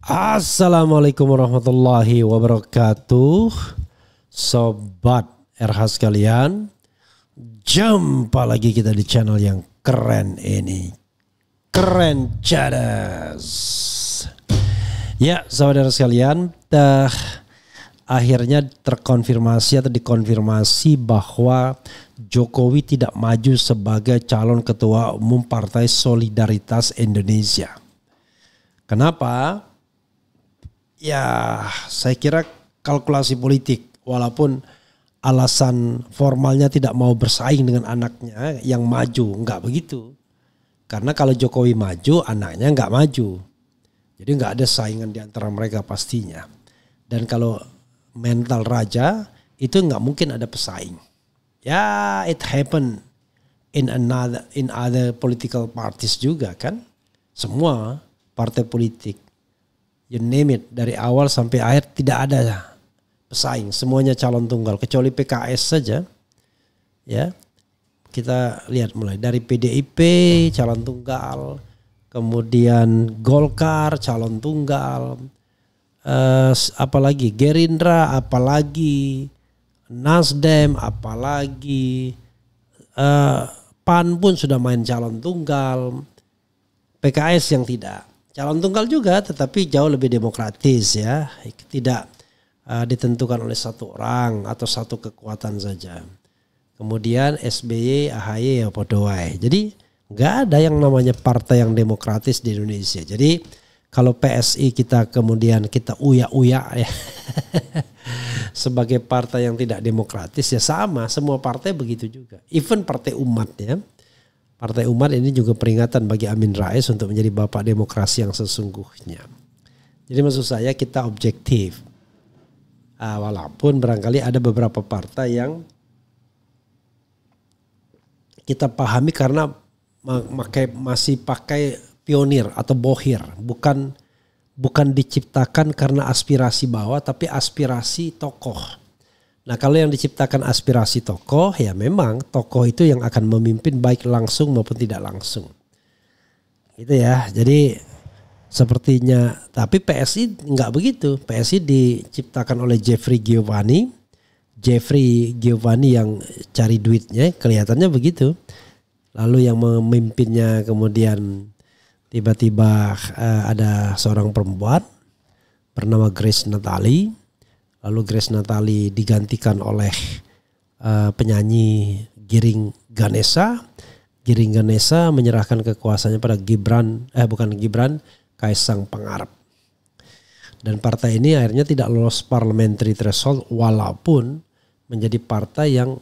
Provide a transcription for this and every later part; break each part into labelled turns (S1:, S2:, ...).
S1: Assalamualaikum warahmatullahi wabarakatuh. Sobat RH sekalian, jumpa lagi kita di channel yang keren ini, Keren Cadas. Ya saudara sekalian, akhirnya terkonfirmasi atau dikonfirmasi bahwa Jokowi tidak maju sebagai calon ketua umum Partai Solidaritas Indonesia. Kenapa? Ya, saya kira kalkulasi politik, walaupun alasan formalnya tidak mau bersaing dengan anaknya yang maju, enggak begitu. Karena kalau Jokowi maju, anaknya enggak maju. Jadi enggak ada saingan di antara mereka pastinya. Dan kalau mental raja, itu enggak mungkin ada pesaing. Ya, it happen in other political parties juga kan. Semua partai politik, you name it, dari awal sampai akhir tidak ada pesaing, semuanya calon tunggal kecuali PKS saja. Ya, kita lihat mulai dari PDIP calon tunggal, kemudian Golkar calon tunggal, apalagi Gerindra, apalagi Nasdem, apalagi PAN pun sudah main calon tunggal, PKS yang tidak. Calon tunggal juga tetapi jauh lebih demokratis ya. Tidak ditentukan oleh satu orang atau satu kekuatan saja. Kemudian SBY, AHY ya podo wae. Jadi nggak ada yang namanya partai yang demokratis di Indonesia. Jadi kalau PSI kita kemudian kita uya-uya ya sebagai partai yang tidak demokratis ya sama. Semua partai begitu juga. Even partai umat ya. Partai Umat ini juga peringatan bagi Amin Rais untuk menjadi bapak demokrasi yang sesungguhnya. Jadi maksud saya kita objektif. Walaupun barangkali ada beberapa partai yang kita pahami karena masih pakai pionir atau bohir. Bukan diciptakan karena aspirasi bawah tapi aspirasi tokoh. Nah kalau yang diciptakan aspirasi tokoh ya memang tokoh itu yang akan memimpin baik langsung maupun tidak langsung. Gitu ya. Jadi sepertinya tapi PSI enggak begitu. PSI diciptakan oleh Jeffrey Giovanni yang cari duitnya kelihatannya begitu. Lalu yang memimpinnya kemudian tiba-tiba ada seorang perempuan bernama Grace Natali. Lalu Grace Natali digantikan oleh penyanyi Giring Ganesa. Giring Ganesa menyerahkan kekuasaannya pada Kaisang Pangarep. Dan partai ini akhirnya tidak lolos parliamentary threshold walaupun menjadi partai yang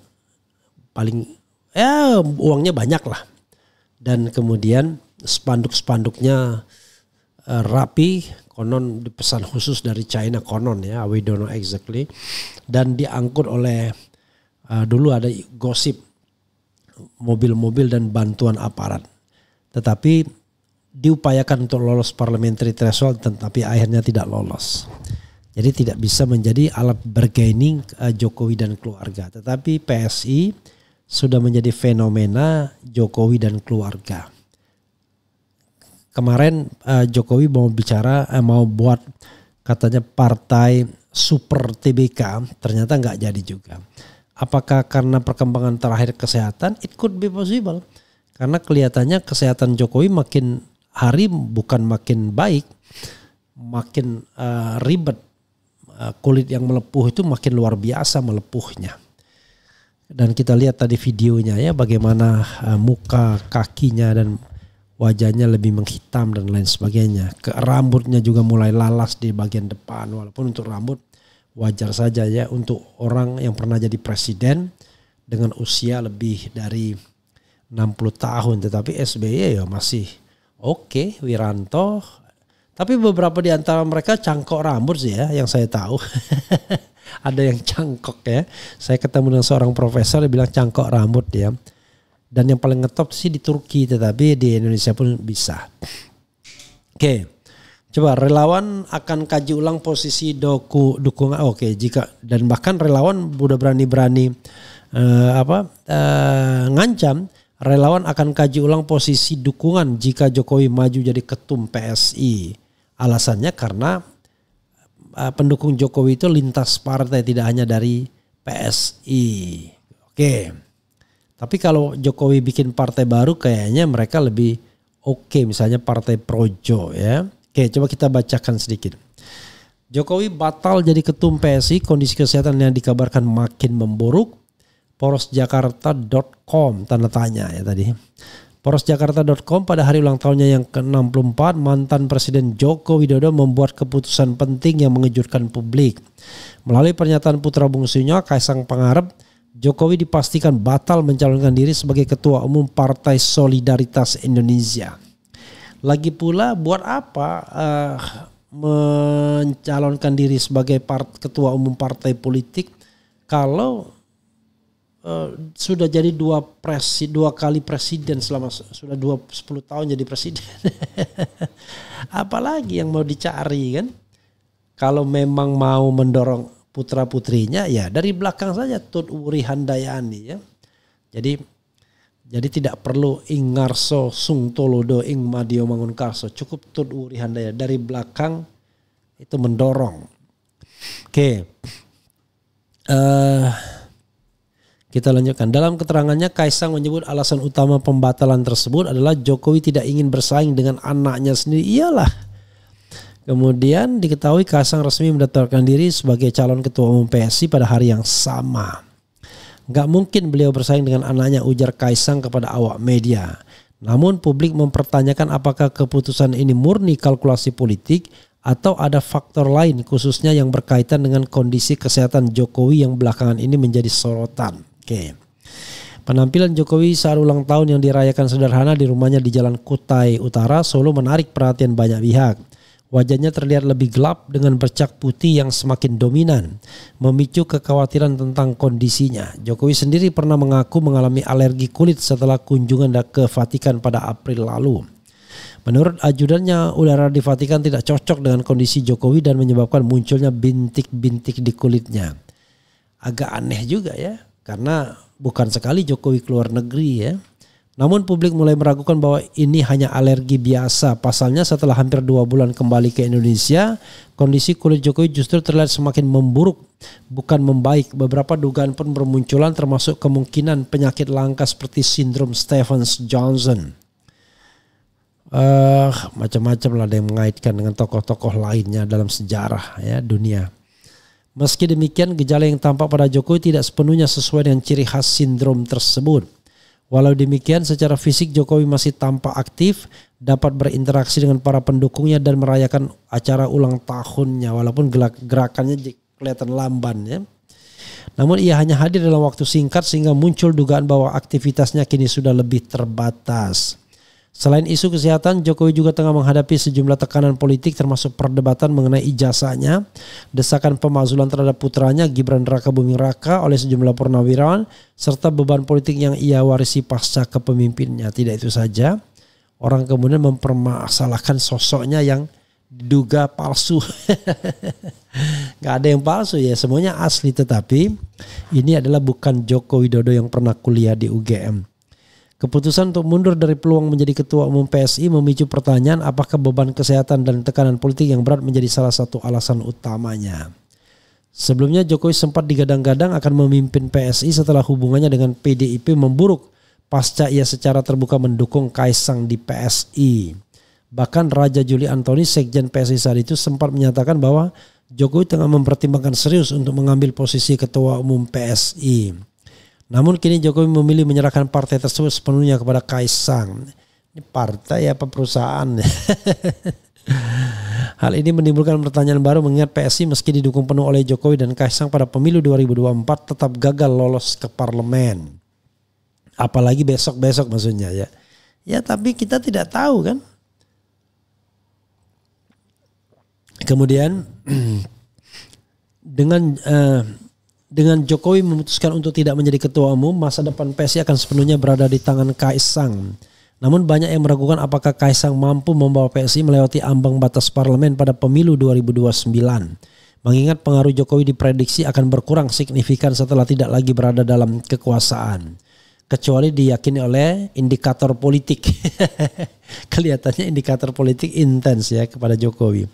S1: paling uangnya banyak lah. Dan kemudian spanduk-spanduknya rapi, konon dipesan khusus dari China, konon ya, we don't know exactly. Dan diangkut oleh dulu ada gosip mobil-mobil dan bantuan aparat. Tetapi diupayakan untuk lolos parliamentary threshold tetapi akhirnya tidak lolos. Jadi tidak bisa menjadi alat bargaining Jokowi dan keluarga. Tetapi PSI sudah menjadi fenomena Jokowi dan keluarga. Kemarin Jokowi mau buat katanya partai super TBK, ternyata nggak jadi juga. Apakah karena perkembangan terakhir kesehatan? It could be possible. Karena kelihatannya kesehatan Jokowi makin hari bukan makin baik, makin ribet. Kulit yang melepuh itu makin luar biasa melepuhnya. Dan kita lihat tadi videonya ya bagaimana muka, kakinya dan wajahnya lebih menghitam dan lain sebagainya. Rambutnya juga mulai lalas di bagian depan. Walaupun untuk rambut wajar saja ya untuk orang yang pernah jadi presiden dengan usia lebih dari 60 tahun. Tetapi SBY ya masih oke, Wiranto. Tapi beberapa di antara mereka cangkok rambut sih ya yang saya tahu. Ada yang cangkok ya. Saya ketemu dengan seorang profesor dia bilang cangkok rambut ya. Dan yang paling ngetop sih di Turki, tetapi di Indonesia pun bisa. Oke, coba relawan akan kaji ulang posisi dukungan. Oke, jika dan bahkan relawan udah berani ngancam relawan akan kaji ulang posisi dukungan jika Jokowi maju jadi ketum PSI. Alasannya karena pendukung Jokowi itu lintas partai, tidak hanya dari PSI. Oke. Tapi kalau Jokowi bikin partai baru kayaknya mereka lebih oke, misalnya Partai Projo ya. Oke, coba kita bacakan sedikit. Jokowi batal jadi ketum PSI, kondisi kesehatan yang dikabarkan makin memburuk. Porosjakarta.com tanda tanya ya tadi. Porosjakarta.com pada hari ulang tahunnya yang ke-64, mantan Presiden Joko Widodo membuat keputusan penting yang mengejutkan publik. Melalui pernyataan putra bungsunya Kaisang Pangarep, Jokowi dipastikan batal mencalonkan diri sebagai Ketua Umum Partai Solidaritas Indonesia. Lagi pula buat apa mencalonkan diri sebagai Ketua Umum partai politik kalau sudah jadi dua kali presiden selama sudah 10 tahun jadi presiden. Apalagi yang mau dicari kan? Kalau memang mau mendorong putra putrinya ya dari belakang saja Tut Wuri Handayani ya. Jadi tidak perlu ing ngarso sung tolodo ing madio mangunkarso, cukup Tut Wuri Handayani dari belakang itu mendorong. Oke. Kita lanjutkan. Dalam keterangannya, Kaisang menyebut alasan utama pembatalan tersebut adalah Jokowi tidak ingin bersaing dengan anaknya sendiri. Iyalah. Kemudian diketahui Kaisang resmi mendaftarkan diri sebagai calon ketua umum PSI pada hari yang sama. Gak mungkin beliau bersaing dengan anaknya, ujar Kaisang kepada awak media. Namun publik mempertanyakan apakah keputusan ini murni kalkulasi politik atau ada faktor lain khususnya yang berkaitan dengan kondisi kesehatan Jokowi yang belakangan ini menjadi sorotan. Oke. Penampilan Jokowi saat ulang tahun yang dirayakan sederhana di rumahnya di Jalan Kutai Utara, Solo menarik perhatian banyak pihak. Wajahnya terlihat lebih gelap dengan bercak putih yang semakin dominan, memicu kekhawatiran tentang kondisinya. Jokowi sendiri pernah mengaku mengalami alergi kulit setelah kunjungan ke Vatikan pada April lalu. Menurut ajudannya, udara di Vatikan tidak cocok dengan kondisi Jokowi dan menyebabkan munculnya bintik-bintik di kulitnya. Agak aneh juga ya. Karena bukan sekali Jokowi keluar negeri ya. Namun publik mulai meragukan bahwa ini hanya alergi biasa. Pasalnya setelah hampir 2 bulan kembali ke Indonesia, kondisi kulit Jokowi justru terlihat semakin memburuk, bukan membaik. Beberapa dugaan pun bermunculan termasuk kemungkinan penyakit langka seperti sindrom Stevens-Johnson. Macam-macam lah ada yang mengaitkan dengan tokoh-tokoh lainnya dalam sejarah ya dunia. Meski demikian, gejala yang tampak pada Jokowi tidak sepenuhnya sesuai dengan ciri khas sindrom tersebut. Walau demikian, secara fisik Jokowi masih tampak aktif, dapat berinteraksi dengan para pendukungnya dan merayakan acara ulang tahunnya walaupun gerakannya kelihatan lamban ya. Namun ia hanya hadir dalam waktu singkat sehingga muncul dugaan bahwa aktivitasnya kini sudah lebih terbatas. Selain isu kesehatan, Jokowi juga tengah menghadapi sejumlah tekanan politik termasuk perdebatan mengenai ijazahnya, desakan pemakzulan terhadap putranya Gibran Raka Buming Raka oleh sejumlah purnawirawan, serta beban politik yang ia warisi pasca kepemimpinannya. Tidak itu saja, orang kemudian mempermasalahkan sosoknya yang diduga palsu. Gak ada yang palsu ya, semuanya asli, tetapi ini adalah bukan Joko Widodo yang pernah kuliah di UGM. Keputusan untuk mundur dari peluang menjadi ketua umum PSI memicu pertanyaan apakah beban kesehatan dan tekanan politik yang berat menjadi salah satu alasan utamanya. Sebelumnya Jokowi sempat digadang-gadang akan memimpin PSI setelah hubungannya dengan PDIP memburuk pasca ia secara terbuka mendukung Kaisang di PSI. Bahkan Raja Juli Antoni, Sekjen PSI saat itu, sempat menyatakan bahwa Jokowi tengah mempertimbangkan serius untuk mengambil posisi ketua umum PSI. Namun kini Jokowi memilih menyerahkan partai tersebut sepenuhnya kepada Kaisang. Ini partai apa perusahaan? Hal ini menimbulkan pertanyaan baru mengingat PSI meski didukung penuh oleh Jokowi dan Kaisang pada pemilu 2024 tetap gagal lolos ke parlemen. Apalagi besok-besok maksudnya ya. Ya tapi kita tidak tahu kan. Kemudian dengan Jokowi memutuskan untuk tidak menjadi ketua umum, masa depan PSI akan sepenuhnya berada di tangan Kaisang. Namun banyak yang meragukan apakah Kaisang mampu membawa PSI melewati ambang batas parlemen pada pemilu 2029. Mengingat pengaruh Jokowi diprediksi akan berkurang signifikan setelah tidak lagi berada dalam kekuasaan. kecuali diyakini oleh indikator politik. Kelihatannya indikator politik intens ya kepada Jokowi.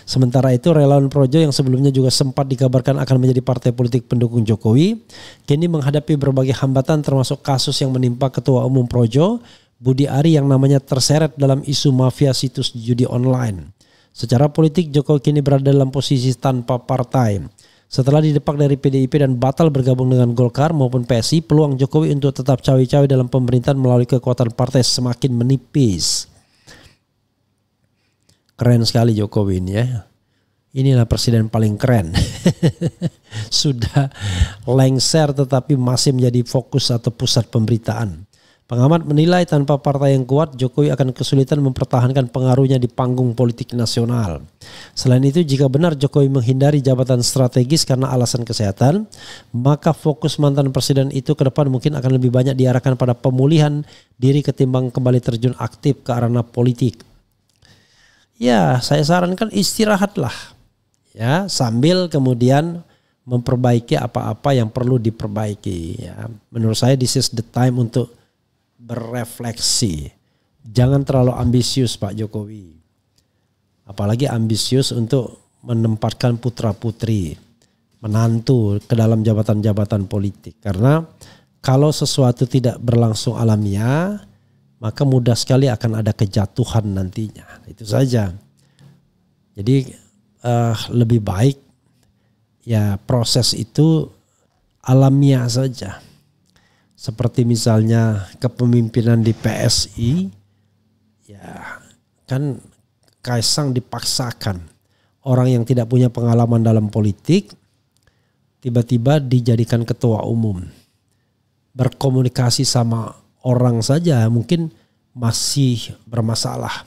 S1: Sementara itu relawan Projo yang sebelumnya juga sempat dikabarkan akan menjadi partai politik pendukung Jokowi, kini menghadapi berbagai hambatan termasuk kasus yang menimpa Ketua Umum Projo, Budi Ari, yang namanya terseret dalam isu mafia situs judi online. Secara politik Jokowi kini berada dalam posisi tanpa partai. Setelah didepak dari PDIP dan batal bergabung dengan Golkar maupun PSI, peluang Jokowi untuk tetap cawe-cawe dalam pemerintahan melalui kekuatan partai semakin menipis. Keren sekali Jokowi ini ya. Inilah presiden paling keren. Sudah lengser tetapi masih menjadi fokus atau pusat pemberitaan. Pengamat menilai tanpa partai yang kuat, Jokowi akan kesulitan mempertahankan pengaruhnya di panggung politik nasional. Selain itu, jika benar Jokowi menghindari jabatan strategis karena alasan kesehatan, maka fokus mantan presiden itu ke depan mungkin akan lebih banyak diarahkan pada pemulihan diri ketimbang kembali terjun aktif ke arena politik. Ya, saya sarankan istirahatlah. Ya, sambil kemudian memperbaiki apa-apa yang perlu diperbaiki. Ya, menurut saya this is the time untuk berefleksi. Jangan terlalu ambisius Pak Jokowi. Apalagi ambisius untuk menempatkan putra-putri, menantu ke dalam jabatan-jabatan politik. Karena kalau sesuatu tidak berlangsung alamiah, maka mudah sekali akan ada kejatuhan nantinya. Itu saja. Jadi lebih baik ya proses itu alamiah saja. Seperti misalnya kepemimpinan di PSI, ya kan Kaisang dipaksakan. Orang yang tidak punya pengalaman dalam politik, tiba-tiba dijadikan ketua umum. Berkomunikasi sama orang saja mungkin masih bermasalah.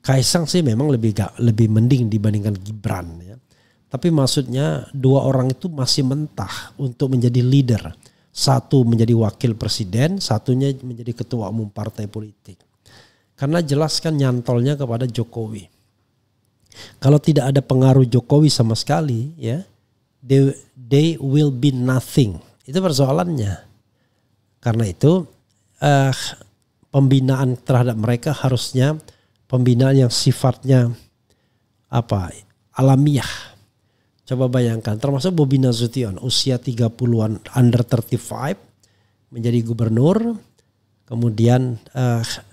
S1: Kaisang sih memang lebih mending dibandingkan Gibran. Ya. Tapi maksudnya dua orang itu masih mentah untuk menjadi leader. Satu menjadi wakil presiden, satunya menjadi ketua umum partai politik. Karena jelaskan nyantolnya kepada Jokowi. Kalau tidak ada pengaruh Jokowi sama sekali, ya, they will be nothing. Itu persoalannya. Karena itu pembinaan terhadap mereka harusnya pembinaan yang sifatnya alamiah. Coba bayangkan, termasuk Bobi Nasution, usia 30-an, under 35, menjadi gubernur, kemudian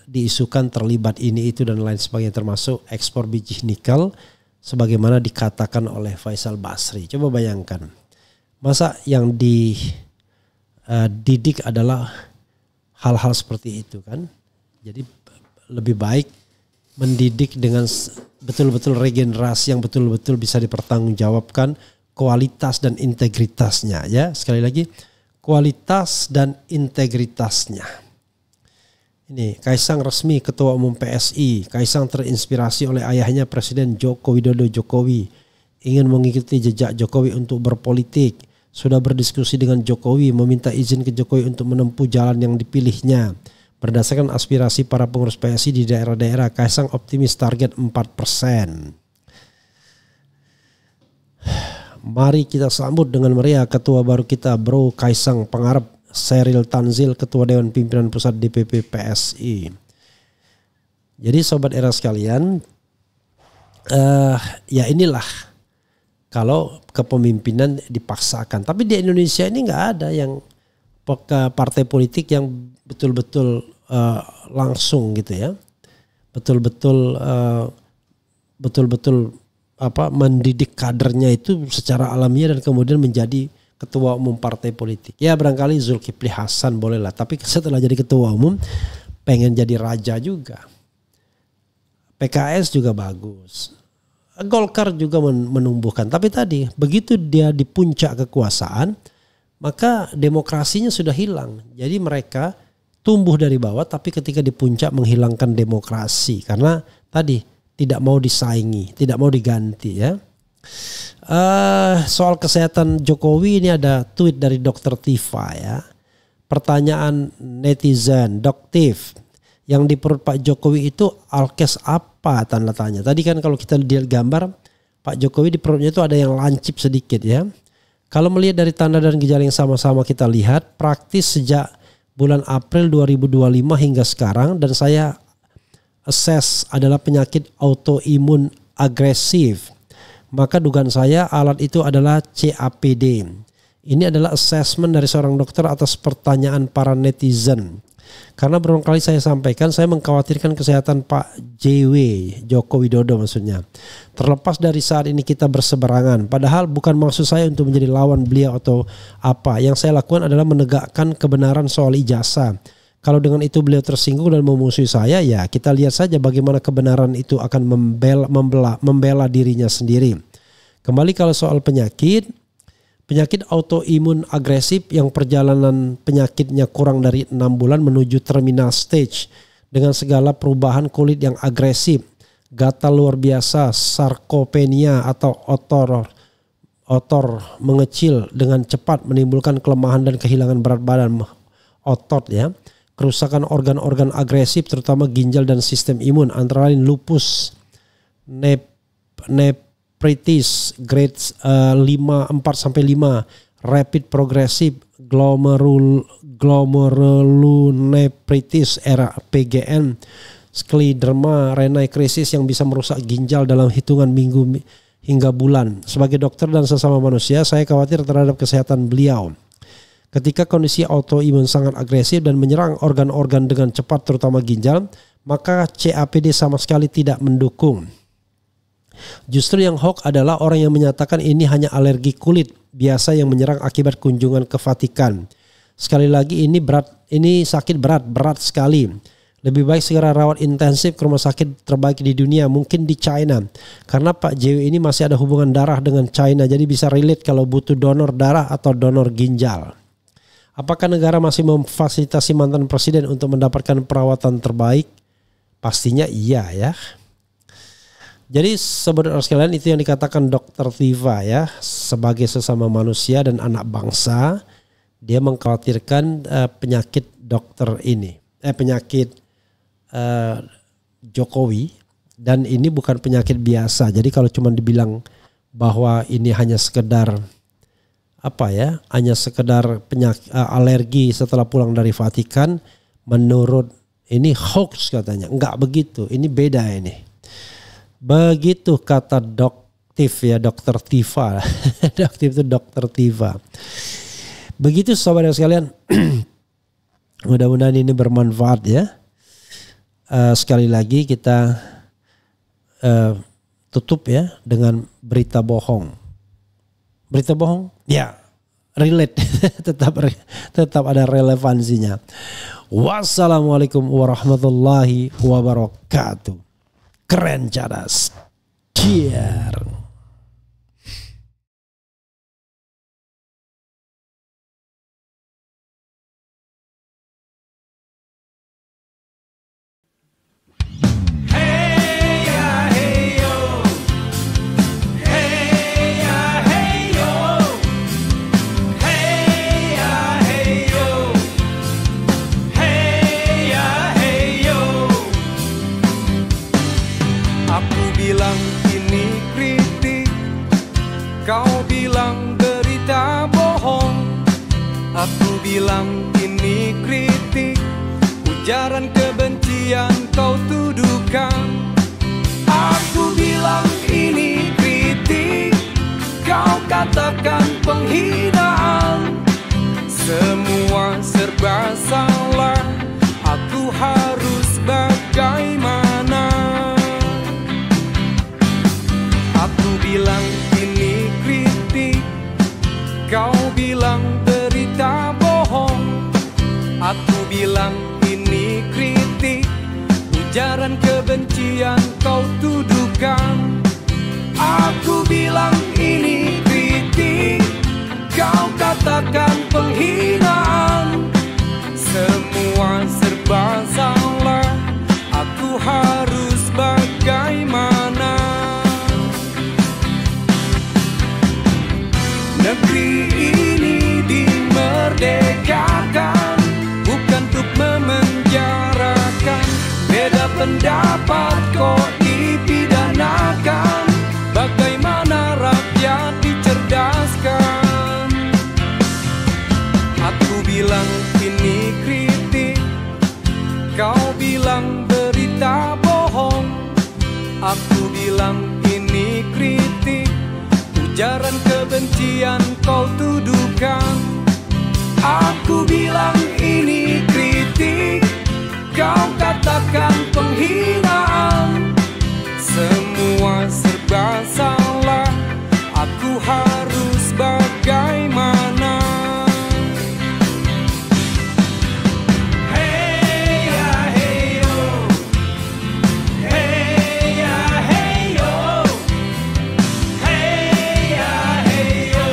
S1: diisukan terlibat ini itu dan lain sebagainya, termasuk ekspor biji nikel, sebagaimana dikatakan oleh Faisal Basri. Coba bayangkan, masa yang dididik adalah hal-hal seperti itu kan? Jadi lebih baik mendidik dengan betul-betul regenerasi yang betul-betul bisa dipertanggungjawabkan kualitas dan integritasnya, ya. Sekali lagi, kualitas dan integritasnya. Ini Kaisang resmi ketua umum PSI. Kaisang terinspirasi oleh ayahnya Presiden Joko Widodo. Jokowi ingin mengikuti jejak Jokowi untuk berpolitik. Sudah berdiskusi dengan Jokowi, meminta izin ke Jokowi untuk menempuh jalan yang dipilihnya. Berdasarkan aspirasi para pengurus PSI di daerah-daerah, Kaisang optimis target 4%. Mari kita sambut dengan meriah ketua baru kita, Bro Kaisang Pangarep Sheryl Tanzil, Ketua Dewan Pimpinan Pusat DPP PSI. Jadi sobat era sekalian, ya inilah kalau kepemimpinan dipaksakan. Tapi di Indonesia ini nggak ada yang partai politik yang betul-betul langsung gitu ya, betul-betul mendidik kadernya itu secara alamiah dan kemudian menjadi ketua umum partai politik. Ya barangkali Zulkifli Hasan bolehlah, tapi setelah jadi ketua umum pengen jadi raja juga. PKS juga bagus, Golkar juga menumbuhkan. Tapi tadi begitu dia di puncak kekuasaan, maka demokrasinya sudah hilang. Jadi mereka tumbuh dari bawah, tapi ketika di puncak menghilangkan demokrasi karena tadi tidak mau disaingi, tidak mau diganti ya. Soal kesehatan Jokowi ini ada tweet dari Dr. Tifa ya. Pertanyaan netizen, Doktif, yang di perut Pak Jokowi itu alkes apa tanda tanya. Tadi kan kalau kita lihat gambar Pak Jokowi di perutnya itu ada yang lancip sedikit ya. Kalau melihat dari tanda dan gejala yang sama-sama kita lihat, praktis sejak bulan April 2025 hingga sekarang, dan saya assess adalah penyakit autoimun agresif. Maka dugaan saya alat itu adalah CAPD. Ini adalah assessment dari seorang dokter atas pertanyaan para netizen. Karena berulang kali saya sampaikan, saya mengkhawatirkan kesehatan Pak JW, Joko Widodo maksudnya. Terlepas dari saat ini kita berseberangan, padahal bukan maksud saya untuk menjadi lawan beliau atau apa. Yang saya lakukan adalah menegakkan kebenaran soal ijazah. Kalau dengan itu beliau tersinggung dan memusuhi saya, ya kita lihat saja bagaimana kebenaran itu akan membela dirinya sendiri. Kembali kalau soal penyakit autoimun agresif yang perjalanan penyakitnya kurang dari 6 bulan menuju terminal stage dengan segala perubahan kulit yang agresif, gatal luar biasa, sarkopenia atau otor mengecil dengan cepat menimbulkan kelemahan dan kehilangan berat badan, otot ya, kerusakan organ-organ agresif terutama ginjal dan sistem imun antara lain lupus, nephritis grade 4-5, rapid progressive glomerulonephritis era PGN, scleroderma renal crisis yang bisa merusak ginjal dalam hitungan minggu hingga bulan. Sebagai dokter dan sesama manusia, saya khawatir terhadap kesehatan beliau. Ketika kondisi autoimun sangat agresif dan menyerang organ-organ dengan cepat terutama ginjal, maka CAPD sama sekali tidak mendukung. Justru yang hoax adalah orang yang menyatakan ini hanya alergi kulit biasa yang menyerang akibat kunjungan ke Vatikan. Sekali lagi ini sakit berat sekali. Lebih baik segera rawat intensif ke rumah sakit terbaik di dunia, mungkin di China. Karena Pak JW ini masih ada hubungan darah dengan China, jadi bisa relate kalau butuh donor darah atau donor ginjal. Apakah negara masih memfasilitasi mantan presiden untuk mendapatkan perawatan terbaik? Pastinya iya ya. Jadi saudara sekalian, itu yang dikatakan Dr. Tiva ya, sebagai sesama manusia dan anak bangsa, dia mengkhawatirkan penyakit dokter ini, penyakit Jokowi, dan ini bukan penyakit biasa. Jadi kalau cuma dibilang bahwa ini hanya sekedar hanya sekedar penyakit alergi setelah pulang dari Vatikan, menurut ini hoax katanya. Enggak begitu, ini beda ini. Begitu kata Dr. Tiva. Dokter itu Dr. Tiva. Begitu saudara sekalian. Mudah-mudahan ini bermanfaat ya. Sekali lagi kita tutup ya dengan berita bohong. Berita bohong? Ya, relate. tetap ada relevansinya. Wassalamualaikum warahmatullahi wabarakatuh. Keren cadas. Cheers.
S2: Kau bilang berita bohong, aku bilang ini kritik. Ujaran kebencian kau tuduhkan, aku bilang ini kritik. Kau katakan penghinaan, semua serba salah. Aku harus bagaimana? Aku bilang ini kritik, kau bilang berita bohong. Aku bilang ini kritik. Ujaran kebencian kau tuduhkan, aku bilang ini kritik. Kau katakan penghinaan, semua serba salah. Aku harus bagaimana? Negeri ini dimerdekakan, bukan untuk memenjarakan. Beda pendapat kok dipidanakan, bagaimana rakyat dicerdaskan? Aku bilang ini kritik, kau tuduhkan. Aku bilang ini kritik, kau katakan penghinaan. Semua serba salah, aku harus bagaimana? Hey ya hey yo, hey ya hey yo, hey ya hey yo,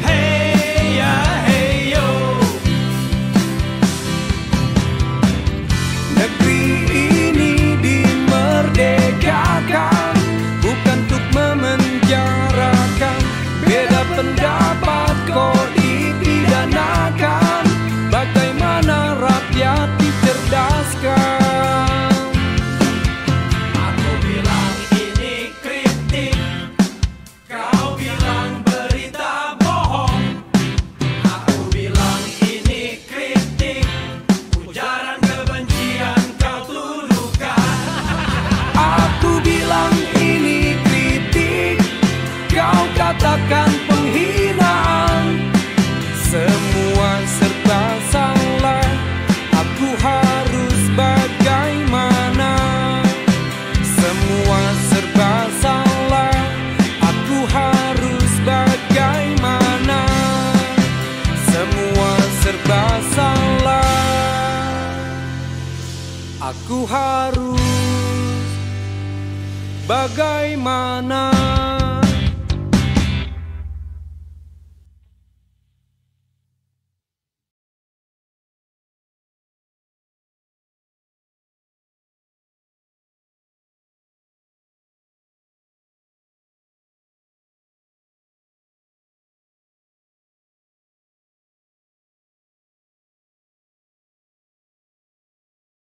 S2: hey ya hey yo. Negeri ini dimerdekakan bukan untuk memenjarakan. Beda pendapat kok dipidanakan. Bagaimana rakyat dicerdaskan? Aku bilang ini kritik, kau bilang berita bohong. Aku bilang ini kritik, ujaran kebencian kau tuduhkan. Aku bilang ini kritik, kau katakan penghinaan. Semua serba salah, aku harus bagaimana? Semua serba salah, aku harus bagaimana? Semua serba salah, aku harus bagaimana?